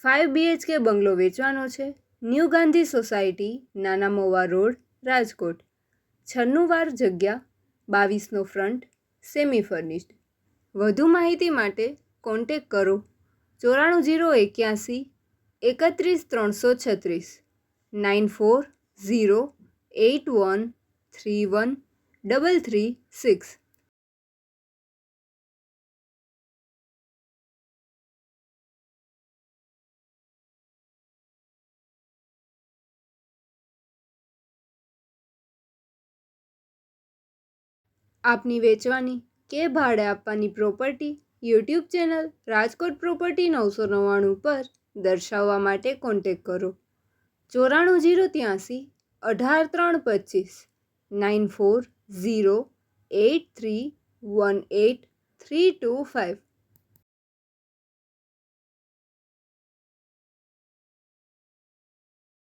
5 BHK બંગલો વેચવાનો છે. New Gandhi society, નાના મોવા રોડ, રાજકોટ. 96 વાર જગ્યા, 22નો ફ્રન્ટ, સેમી ફર્નિશ્ડ. વધુ માહિતી માટે કોન્ટેક કરો 94 081 31 336 9408131336. આપની વેચવાની કે ભાડે આપવાની property YouTube channel Rajkot property 999 પર દર્શાવવા માટે કોન્ટેક કરો 94 083 18325 9408318325.